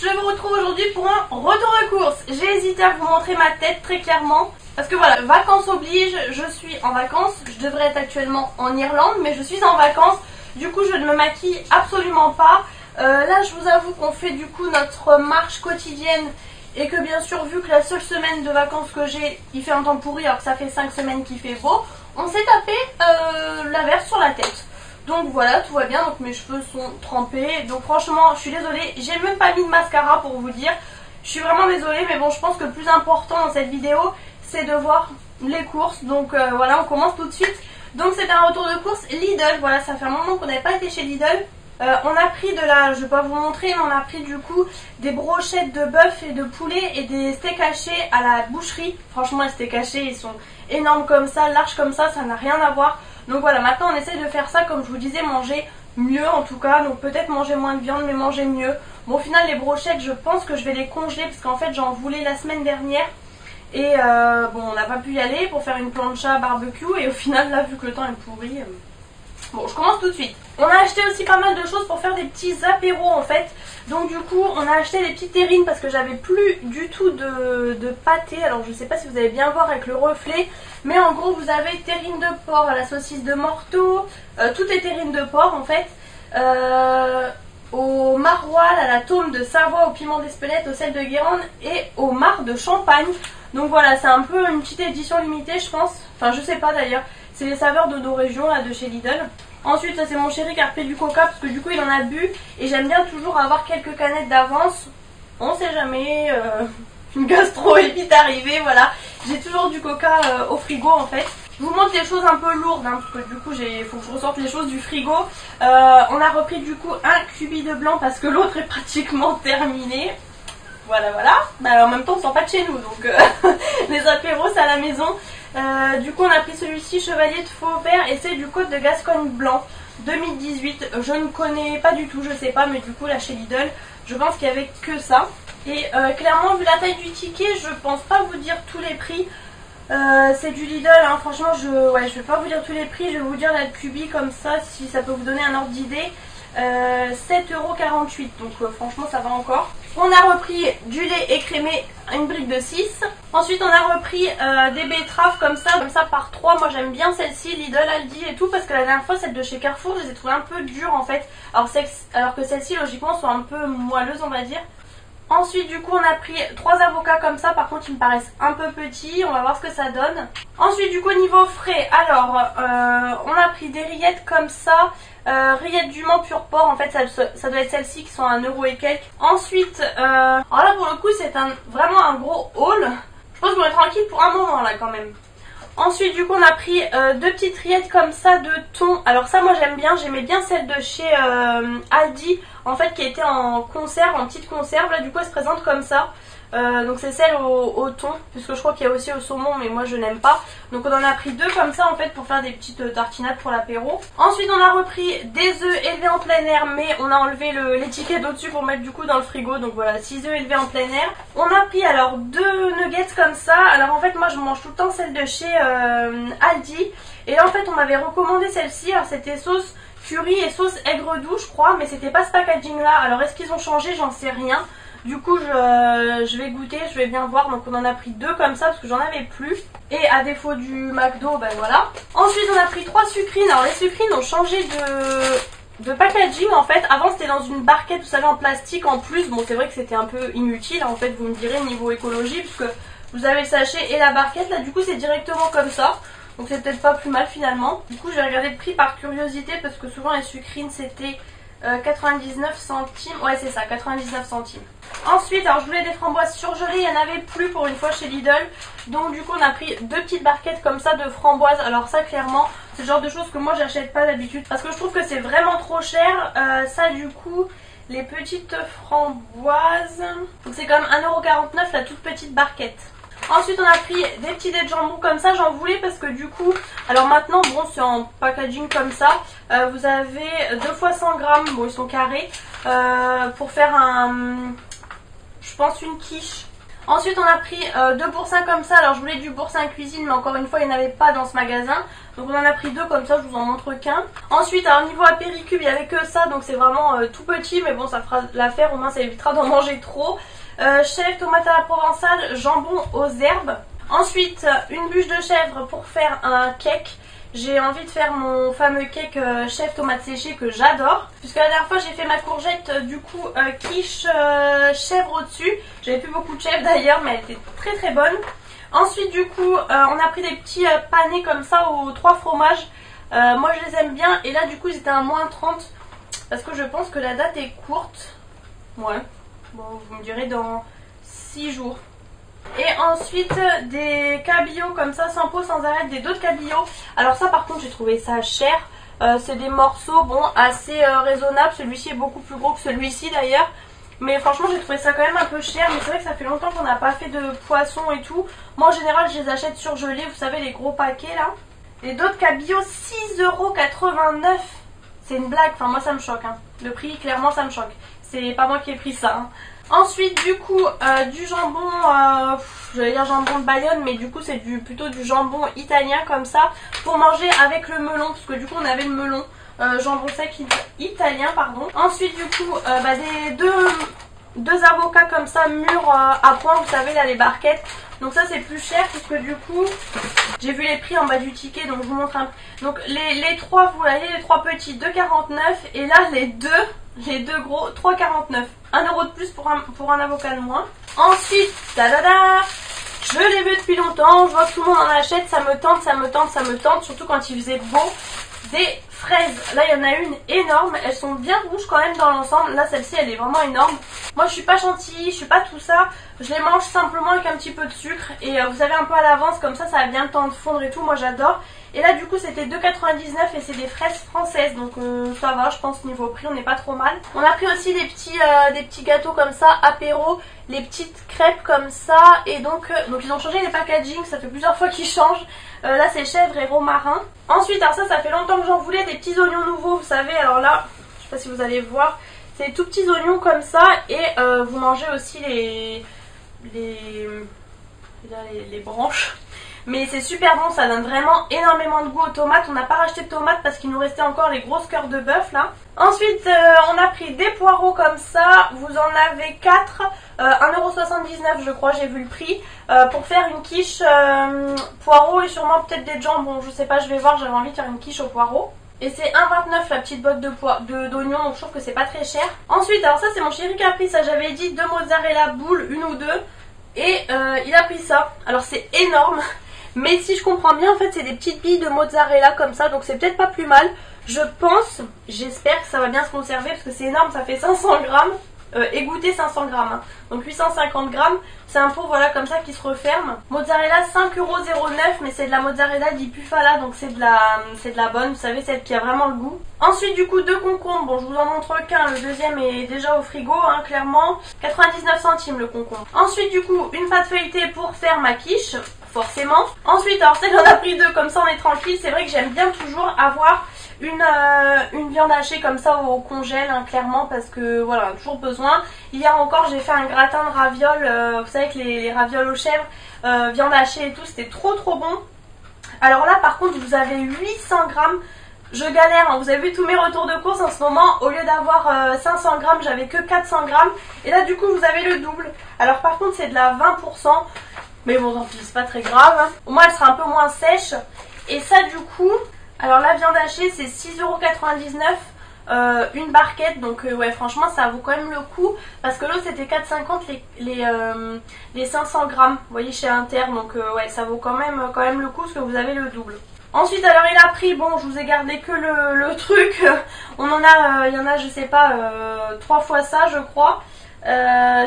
je vous retrouve aujourd'hui pour un retour de course. J'ai hésité à vous montrer ma tête très clairement parce que voilà, vacances oblige, je suis en vacances. Je devrais être actuellement en Irlande mais je suis en vacances. Du coup je ne me maquille absolument pas. Là je vous avoue qu'on fait du coup notre marche quotidienne et que bien sûr vu que la seule semaine de vacances que j'ai il fait un temps pourri alors que ça fait 5 semaines qu'il fait beau, on s'est tapé l'averse sur la tête. Donc voilà, tout va bien, donc mes cheveux sont trempés. Donc franchement, je suis désolée, j'ai même pas mis de mascara pour vous dire. Je suis vraiment désolée, mais bon, je pense que le plus important dans cette vidéo, c'est de voir les courses. Donc voilà, on commence tout de suite. Donc c'est un retour de course Lidl. Voilà, ça fait un moment qu'on n'avait pas été chez Lidl. On a pris de la, je vais pas vous montrer, mais on a pris du coup des brochettes de bœuf et de poulet et des steaks hachés à la boucherie. Franchement, les steaks hachés, ils sont énormes comme ça, larges comme ça n'a rien à voir. Donc voilà, maintenant on essaie de faire ça, comme je vous disais, manger mieux en tout cas. Donc peut-être manger moins de viande, mais manger mieux. Bon, au final, les brochettes, je pense que je vais les congeler parce qu'en fait, j'en voulais la semaine dernière. Et bon, on n'a pas pu y aller pour faire une plancha barbecue. Et au final, là, vu que le temps est pourri... Bon, je commence tout de suite. On a acheté aussi pas mal de choses pour faire des petits apéros en fait. Donc du coup, on a acheté des petites terrines parce que j'avais plus du tout de pâté. Alors je sais pas si vous allez bien voir avec le reflet. Mais en gros, vous avez terrine de porc à la saucisse de Morteau. Tout est terrine de porc en fait. Au maroilles, à la tome de Savoie, au piment d'Espelette, au sel de Guérande et au marc de Champagne. Donc voilà, c'est un peu une petite édition limitée je pense. Enfin je sais pas d'ailleurs. C'est les saveurs de nos régions là de chez Lidl. Ensuite ça c'est mon chéri qui a repris du coca parce que du coup il en a bu. Et j'aime bien toujours avoir quelques canettes d'avance. On sait jamais, une gastro est vite arrivée, voilà. J'ai toujours du coca au frigo en fait. Je vous montre des choses un peu lourdes hein, parce que du coup il faut que je ressorte les choses du frigo. On a repris du coup un cubi de blanc parce que l'autre est pratiquement terminé. Voilà voilà. Bah, en même temps on sort pas de chez nous donc les apéros c'est à la maison. Du coup on a pris celui-ci Chevalier de Fauvert et c'est du Côte de Gascogne blanc 2018. Je ne connais pas du tout, je sais pas, mais du coup là chez Lidl je pense qu'il y avait que ça. Et clairement vu la taille du ticket je pense pas vous dire tous les prix. C'est du Lidl hein. Franchement je vais pas vous dire tous les prix. Je vais vous dire la cubi comme ça si ça peut vous donner un ordre d'idée. 7,48 € donc franchement ça va encore. On a repris du lait écrémé, une brique de 6. Ensuite on a repris des betteraves comme ça par 3. Moi j'aime bien celle-ci, Lidl, Aldi et tout, parce que la dernière fois celle de chez Carrefour je les ai trouvées un peu dures en fait. Alors que celle-ci logiquement sont un peu moelleuses on va dire. Ensuite du coup on a pris 3 avocats comme ça, par contre ils me paraissent un peu petits, on va voir ce que ça donne. Ensuite du coup niveau frais, alors on a pris des rillettes comme ça, rillettes du Mans pur porc, en fait ça doit être celles-ci qui sont à 1 € et quelques. Ensuite, alors là pour le coup c'est vraiment un gros haul, je pense qu'on est tranquille pour un moment là quand même. Ensuite du coup on a pris 2 petites rillettes comme ça de thon. Alors ça moi j'aime bien, j'aimais bien celle de chez Aldi en fait qui était en conserve, en petite conserve. Là du coup elle se présente comme ça. Donc c'est celle au thon, puisque je crois qu'il y a aussi au saumon mais moi je n'aime pas. Donc on en a pris 2 comme ça en fait pour faire des petites tartinades pour l'apéro. Ensuite on a repris des œufs élevés en plein air, mais on a enlevé l'étiquette au-dessus pour mettre du coup dans le frigo. Donc voilà, 6 œufs élevés en plein air. On a pris alors 2 nuggets comme ça. Alors en fait moi je mange tout le temps celle de chez Aldi. Et là en fait on m'avait recommandé celle-ci. Alors c'était sauce curry et sauce aigre doux je crois, mais c'était pas ce packaging là. Alors est-ce qu'ils ont changé, j'en sais rien. Du coup je vais goûter, je vais bien voir. Donc on en a pris 2 comme ça parce que j'en avais plus. Et à défaut du McDo, ben voilà. Ensuite on a pris 3 sucrines. Alors les sucrines ont changé de packaging en fait. Avant c'était dans une barquette, vous savez, en plastique en plus. Bon c'est vrai que c'était un peu inutile en fait, vous me direz niveau écologie, puisque vous avez le sachet et la barquette. Là du coup c'est directement comme ça. Donc c'est peut-être pas plus mal finalement. Du coup j'ai regardé le prix par curiosité parce que souvent les sucrines c'était 99 centimes. Ouais c'est ça, 99 centimes. Ensuite alors je voulais des framboises surgelées, il n'y en avait plus pour une fois chez Lidl. Donc du coup on a pris 2 petites barquettes comme ça de framboises. Alors ça clairement c'est le genre de choses que moi j'achète pas d'habitude parce que je trouve que c'est vraiment trop cher. Ça du coup les petites framboises, donc c'est quand même 1,49 € la toute petite barquette. Ensuite on a pris des petits dés de jambon comme ça, j'en voulais parce que du coup, alors maintenant bon c'est en packaging comme ça, vous avez 2 fois 100 grammes, bon ils sont carrés, pour faire je pense une quiche. Ensuite on a pris deux boursins comme ça. Alors je voulais du boursin cuisine mais encore une fois il n'y en avait pas dans ce magasin. Donc on en a pris deux comme ça, je vous en montre qu'un. Ensuite alors niveau apéricube il n'y avait que ça, donc c'est vraiment tout petit. Mais bon ça fera l'affaire, au moins ça évitera d'en manger trop. Chèvre, tomate à la provençale, jambon aux herbes. Ensuite une bûche de chèvre pour faire un cake. J'ai envie de faire mon fameux cake chèvre tomate séchée que j'adore. Puisque la dernière fois j'ai fait ma courgette du coup quiche chèvre au-dessus. J'avais plus beaucoup de chèvre d'ailleurs mais elle était très très bonne. Ensuite du coup on a pris des petits panés comme ça aux 3 fromages. Moi je les aime bien et là du coup ils étaient à moins 30. Parce que je pense que la date est courte. Ouais, bon vous me direz dans 6 jours. Et ensuite des cabillaud comme ça, sans peau, sans arête, des dos de cabillaud. Alors ça par contre j'ai trouvé ça cher. C'est des morceaux bon assez raisonnables. Celui-ci est beaucoup plus gros que celui-ci d'ailleurs. Mais franchement j'ai trouvé ça quand même un peu cher. Mais c'est vrai que ça fait longtemps qu'on n'a pas fait de poisson et tout. Moi en général je les achète surgelés, vous savez les gros paquets là. Les dos de cabillaud 6,89 €. C'est une blague, enfin moi ça me choque hein. Le prix clairement ça me choque. C'est pas moi qui ai pris ça hein. Ensuite du coup du jambon, j'allais dire jambon de Bayonne mais du coup c'est plutôt du jambon italien comme ça pour manger avec le melon parce que du coup on avait le melon, jambon sec italien pardon. Ensuite du coup des deux avocats comme ça mûrs à point, vous savez là les barquettes. Donc ça c'est plus cher puisque du coup j'ai vu les prix en bas du ticket donc je vous montre un peu. Donc les trois, vous voyez les trois petits 2,49 et là les deux gros 3,49. 1 € de plus pour un avocat de moins. Ensuite, tadada, je l'ai vu depuis longtemps, je vois que tout le monde en achète, ça me tente, ça me tente, ça me tente, surtout quand il faisait beau. Des fraises, là il y en a une énorme, elles sont bien rouges quand même dans l'ensemble, là celle-ci elle est vraiment énorme. Moi je suis pas chantilly, je suis pas tout ça, je les mange simplement avec un petit peu de sucre et vous savez un peu à l'avance comme ça a bien le temps de fondre et tout, moi j'adore. Et là du coup c'était 2,99 € et c'est des fraises françaises donc ça va, je pense niveau prix on n'est pas trop mal. On a pris aussi des petits gâteaux comme ça, apéro, les petites crêpes comme ça et donc ils ont changé les packaging, ça fait plusieurs fois qu'ils changent. Là c'est chèvre et romarin. Ensuite alors ça fait longtemps que j'en voulais, des petits oignons nouveaux vous savez, alors là je sais pas si vous allez voir, c'est des tout petits oignons comme ça et vous mangez aussi les branches. Mais c'est super bon, ça donne vraiment énormément de goût aux tomates. On n'a pas racheté de tomates parce qu'il nous restait encore les grosses cœurs de bœuf là. Ensuite on a pris des poireaux comme ça, vous en avez 4, 1,79 € je crois, j'ai vu le prix, pour faire une quiche poireaux et sûrement peut-être des jambons, je sais pas, je vais voir, j'avais envie de faire une quiche aux poireaux. Et c'est 1,29 € la petite botte d'oignons, donc je trouve que c'est pas très cher. Ensuite, alors ça c'est mon chéri qui a pris ça, j'avais dit 2 mozzarella boules, une ou deux, et il a pris ça. Alors c'est énorme. Mais si je comprends bien, en fait, c'est des petites billes de mozzarella comme ça, donc c'est peut-être pas plus mal. Je pense, j'espère que ça va bien se conserver parce que c'est énorme, ça fait 500 grammes. Égoutté 500 grammes, hein. Donc 850 grammes. C'est un pot voilà comme ça qui se referme. Mozzarella 5,09 €, mais c'est de la mozzarella di Bufala, donc c'est de la bonne, vous savez, celle qui a vraiment le goût. Ensuite du coup 2 concombres, bon je vous en montre qu'un, le deuxième est déjà au frigo hein, clairement. 99 centimes le concombre. Ensuite du coup une pâte feuilletée pour faire ma quiche, forcément. Ensuite alors celle j'en a pris 2 comme ça on est tranquille, c'est vrai que j'aime bien toujours avoir une viande hachée comme ça au congèle hein, clairement parce que voilà on a toujours besoin. Hier encore j'ai fait un gratin de ravioles, vous savez que les ravioles aux chèvres, viande hachée et tout, c'était trop bon. Alors là par contre vous avez 800 grammes, je galère hein. Vous avez vu tous mes retours de course en ce moment, au lieu d'avoir 500 grammes j'avais que 400 grammes et là du coup vous avez le double. Alors par contre c'est de la 20%, mais bon tant pis c'est pas très grave hein. Au moins elle sera un peu moins sèche. Et ça du coup, alors la viande hachée c'est 6,99 €, une barquette, donc ouais franchement ça vaut quand même le coup parce que l'autre c'était 4,50 € les 500 grammes, vous voyez chez Inter, donc ouais ça vaut quand même le coup parce que vous avez le double. Ensuite alors il a pris, bon je vous ai gardé que le truc, il y en a je sais pas 3 fois ça je crois.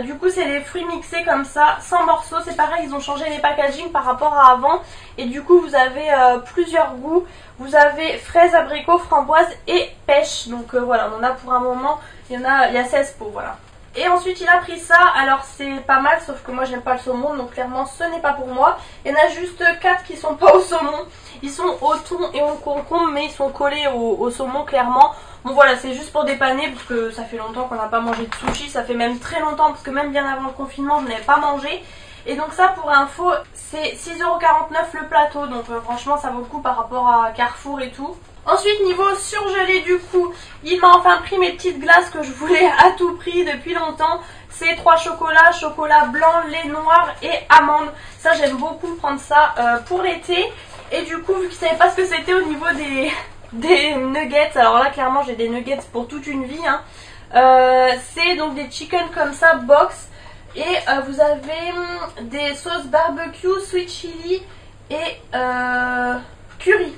Du coup c'est des fruits mixés comme ça, 100 morceaux, c'est pareil ils ont changé les packaging par rapport à avant. Et du coup vous avez plusieurs goûts, vous avez fraises, abricots, framboises et pêche. Donc voilà on en a pour un moment, il y a 16 pots voilà. Et ensuite il a pris ça, alors c'est pas mal sauf que moi j'aime pas le saumon donc clairement ce n'est pas pour moi. Il y en a juste 4 qui sont pas au saumon, ils sont au thon et au concombre mais ils sont collés au saumon clairement. Bon voilà c'est juste pour dépanner parce que ça fait longtemps qu'on n'a pas mangé de sushi, ça fait même très longtemps parce que même bien avant le confinement je n'avais pas mangé. Et donc ça pour info c'est 6,49€ le plateau, donc franchement ça vaut le coup par rapport à Carrefour et tout. Ensuite niveau surgelé du coup, il m'a enfin pris mes petites glaces que je voulais à tout prix depuis longtemps. C'est 3 chocolats, chocolat blanc, lait noir et amande. Ça j'aime beaucoup prendre ça pour l'été. Et du coup vu que je savais pas ce que c'était au niveau des nuggets, alors là clairement j'ai des nuggets pour toute une vie hein. C'est donc des chicken comme ça box. Et vous avez des sauces barbecue, sweet chili et curry.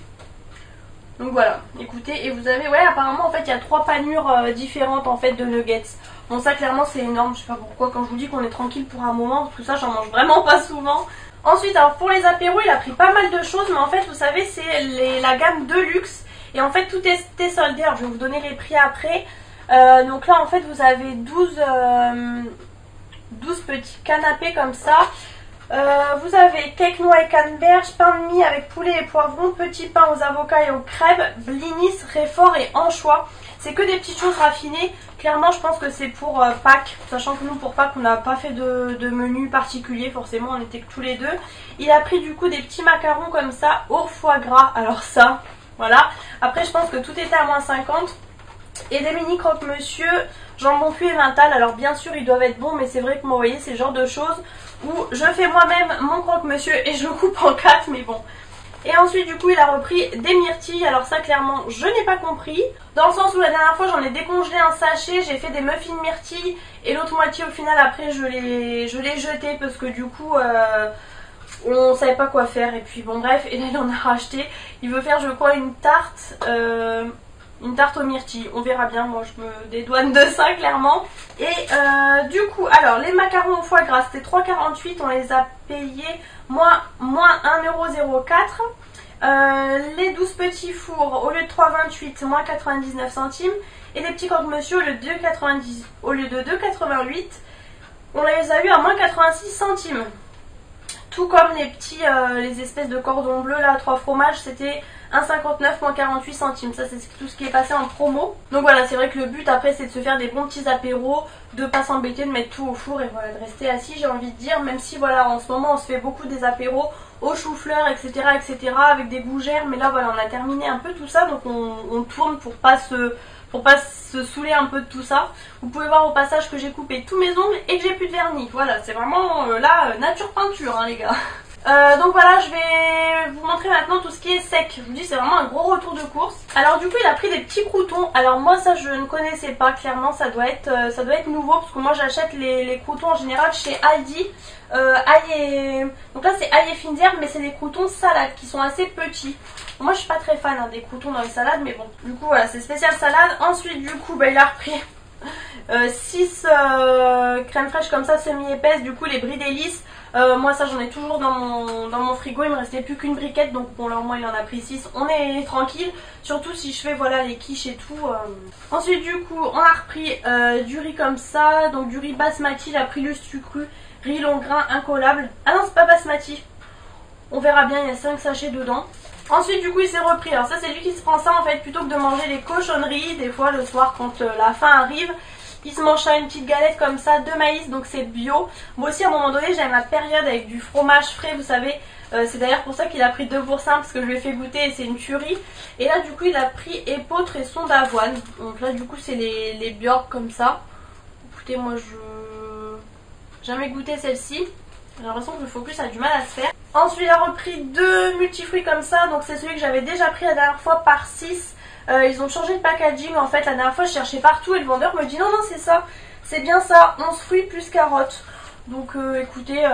Donc voilà, écoutez, et vous avez, ouais apparemment en fait il y a 3 panures différentes en fait de nuggets. Bon ça clairement c'est énorme, je sais pas pourquoi quand je vous dis qu'on est tranquille pour un moment, parce que ça j'en mange vraiment pas souvent. Ensuite alors pour les apéros il a pris pas mal de choses, mais en fait vous savez c'est la gamme Deluxe. Et en fait tout était soldé, alors je vais vous donner les prix après. Donc là en fait vous avez 12 petits canapés comme ça. Vous avez cake noix et canneberge, pain de mie avec poulet et poivrons, petit pain aux avocats et aux crèmes, blinis, réfort et anchois. C'est que des petites choses raffinées. Clairement je pense que c'est pour Pâques, sachant que nous pour Pâques on n'a pas fait de menu particulier, forcément on était que tous les deux. Il a pris du coup des petits macarons comme ça au foie gras, alors ça, voilà. Après je pense que tout était à moins 50. Et des mini croque-monsieur, jambon cuit et mental. Alors bien sûr ils doivent être bons, mais c'est vrai que moi vous voyez c'est le genre de choses où je fais moi-même mon croque-monsieur et je le coupe en 4, mais bon. Et ensuite du coup il a repris des myrtilles. Alors ça clairement je n'ai pas compris, dans le sens où la dernière fois j'en ai décongelé un sachet, j'ai fait des muffins myrtilles et l'autre moitié au final après je l'ai jeté parce que du coup on savait pas quoi faire. Et puis bon bref, et là il en a racheté. Il veut faire je crois une tarte aux myrtilles, on verra bien, moi je me dédouane de ça clairement. Et du coup, alors les macarons au foie gras c'était 3,48, on les a payés moins 1,04€. Les 12 petits fours au lieu de 3,28, moins 99 centimes. Et les petits croque-monsieur au lieu de 2,88, on les a eu à moins 86 centimes. Tout comme les petits, les espèces de cordons bleus là, 3 fromages, c'était 1,59 moins 48 centimes. Ça c'est tout ce qui est passé en promo. Donc voilà, c'est vrai que le but après c'est de se faire des bons petits apéros, de pas s'embêter, de mettre tout au four et voilà, de rester assis j'ai envie de dire. Même si voilà, en ce moment on se fait beaucoup des apéros au chou-fleur, etc., avec des gougères. Mais là voilà, on a terminé un peu tout ça, donc on tourne pour pas se saouler un peu de tout ça. Vous pouvez voir au passage que j'ai coupé tous mes ongles et que j'ai plus de vernis. Voilà, c'est vraiment là nature peinture hein, les gars. Donc voilà, je vais vous montrer maintenant tout ce qui est sec. Je vous dis c'est vraiment un gros retour de course. Alors du coup il a pris des petits croûtons. Alors moi ça je ne connaissais pas, clairement ça doit être nouveau parce que moi j'achète les croûtons en général chez Aldi. Donc là c'est ail et fines herbes, mais c'est des croûtons salades qui sont assez petits. Moi je suis pas très fan hein, des croûtons dans les salades, mais bon du coup voilà c'est spécial salade. Ensuite du coup il a repris 6 crèmes fraîches comme ça semi-épaisses, du coup les bris délices. Moi ça j'en ai toujours dans mon frigo, il me restait plus qu'une briquette, donc bon là au moins il en a pris 6, on est tranquille, surtout si je fais voilà les quiches et tout. Ensuite du coup on a repris du riz comme ça, donc du riz basmati, il a pris le sucru, riz long grain incollable. Ah non c'est pas basmati, on verra bien, il y a 5 sachets dedans. Ensuite du coup il s'est repris, alors ça c'est lui qui se prend ça en fait, plutôt que de manger les cochonneries, des fois le soir quand la faim arrive. Il se mange ça une petite galette comme ça de maïs, donc c'est bio. Moi aussi à un moment donné j'avais ma période avec du fromage frais, vous savez. C'est d'ailleurs pour ça qu'il a pris 2 pour 5 parce que je lui ai fait goûter et c'est une tuerie. Et là du coup il a pris épeautre et son d'avoine. Donc là du coup c'est les Bjork comme ça. Écoutez moi je jamais goûté celle-ci. J'ai l'impression que le focus a du mal à se faire. Ensuite il a repris 2 multifruits comme ça. Donc c'est celui que j'avais déjà pris la dernière fois par 6. Ils ont changé de packaging en fait, la dernière fois je cherchais partout et le vendeur me dit non c'est ça, c'est bien ça, 11 fruits plus carottes. Donc écoutez,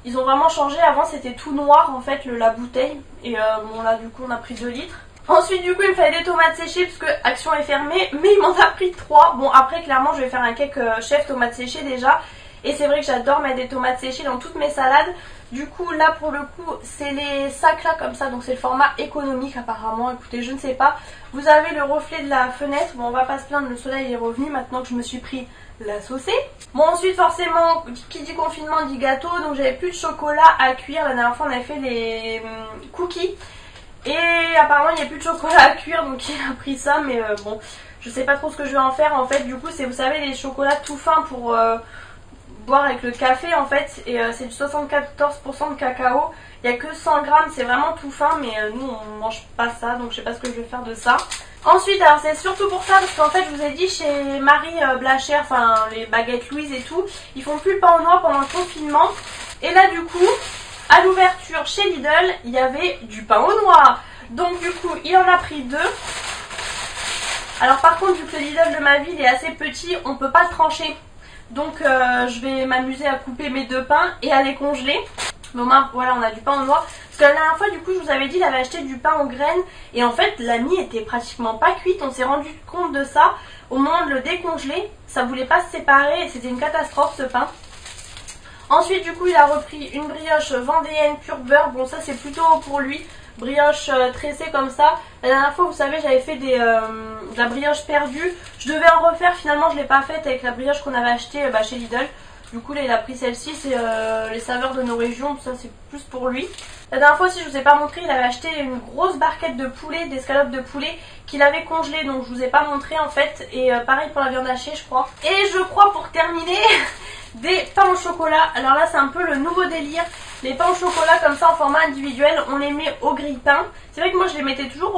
ils ont vraiment changé, avant c'était tout noir en fait la bouteille. Et bon là du coup on a pris 2 litres. Ensuite du coup il me fallait des tomates séchées parce que Action est fermée, mais il m'en a pris 3. Bon après clairement je vais faire un cake chef tomates séchées déjà. Et c'est vrai que j'adore mettre des tomates séchées dans toutes mes salades. Du coup là pour le coup c'est les sacs là comme ça, donc c'est le format économique apparemment, écoutez je ne sais pas. Vous avez le reflet de la fenêtre, bon on va pas se plaindre, le soleil est revenu maintenant que je me suis pris la saucée. Bon ensuite forcément qui dit confinement dit gâteau, donc j'avais plus de chocolat à cuire. La dernière fois on avait fait les cookies et apparemment il n'y a plus de chocolat à cuire, donc il a pris ça. Mais bon je sais pas trop ce que je vais en faire en fait. Du coup c'est vous savez les chocolats tout fins pour boire avec le café en fait, et c'est du 74% de cacao. Il n'y a que 100 grammes, c'est vraiment tout fin, mais nous on mange pas ça, donc je sais pas ce que je vais faire de ça. Ensuite, alors c'est surtout pour ça, parce qu'en fait je vous ai dit chez Marie Blachère, enfin les baguettes Louise et tout, ils font plus le pain au noix pendant le confinement. Et là du coup, à l'ouverture chez Lidl, il y avait du pain au noix. Donc du coup, il en a pris 2. Alors par contre, vu que le Lidl de ma ville est assez petit, on peut pas le trancher. Donc je vais m'amuser à couper mes 2 pains et à les congeler. Mais au moins, voilà, on a du pain au noix. Parce que la dernière fois, du coup, je vous avais dit, il avait acheté du pain aux graines. Et en fait, la mie était pratiquement pas cuite. On s'est rendu compte de ça au moment de le décongeler. Ça voulait pas se séparer et c'était une catastrophe ce pain. Ensuite, du coup, il a repris une brioche vendéenne pure beurre. Bon, ça, c'est plutôt pour lui. Brioche tressée comme ça. La dernière fois, vous savez, j'avais fait de la brioche perdue. Je devais en refaire. Finalement, je l'ai pas faite avec la brioche qu'on avait achetée chez Lidl. Du coup là il a pris celle-ci, c'est les saveurs de nos régions, tout ça c'est plus pour lui. La dernière fois aussi je vous ai pas montré, il avait acheté une grosse barquette de poulet, d'escalope de poulet qu'il avait congelé, donc je vous ai pas montré en fait. Et pareil pour la viande hachée je crois. Et je crois pour terminer des pains au chocolat. Alors là c'est un peu le nouveau délire. Les pains au chocolat comme ça en format individuel, on les met au grille-pain. C'est vrai que moi je les mettais toujours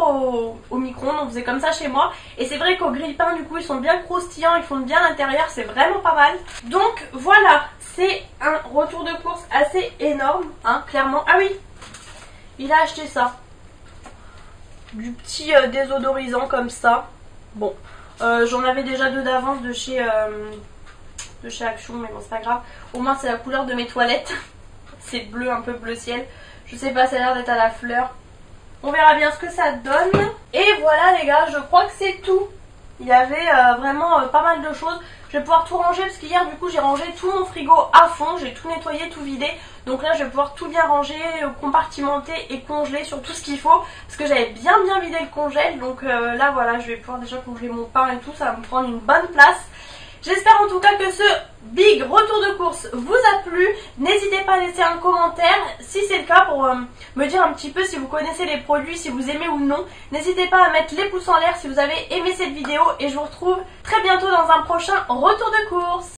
au micro-ondes, on faisait comme ça chez moi. Et c'est vrai qu'au grille-pain du coup ils sont bien croustillants, ils font bien l'intérieur, c'est vraiment pas mal. Donc voilà, c'est un retour de course assez énorme, hein, clairement. Ah oui, il a acheté ça. Du petit désodorisant comme ça. Bon, j'en avais déjà 2 d'avance de chez Action, mais bon c'est pas grave. Au moins c'est la couleur de mes toilettes. C'est bleu, un peu bleu ciel. Je sais pas, ça a l'air d'être à la fleur. On verra bien ce que ça donne. Et voilà les gars, je crois que c'est tout. Il y avait vraiment pas mal de choses. Je vais pouvoir tout ranger parce qu'hier du coup j'ai rangé tout mon frigo à fond. J'ai tout nettoyé, tout vidé. Donc là je vais pouvoir tout bien ranger, compartimenter et congeler sur tout ce qu'il faut. Parce que j'avais bien vidé le congèle. Donc là voilà, je vais pouvoir déjà congeler mon pain et tout. Ça va me prendre une bonne place. J'espère en tout cas que ce big retour de course vous a plu. N'hésitez pas à laisser un commentaire si c'est le cas pour me dire un petit peu si vous connaissez les produits, si vous aimez ou non. N'hésitez pas à mettre les pouces en l'air si vous avez aimé cette vidéo et je vous retrouve très bientôt dans un prochain retour de course.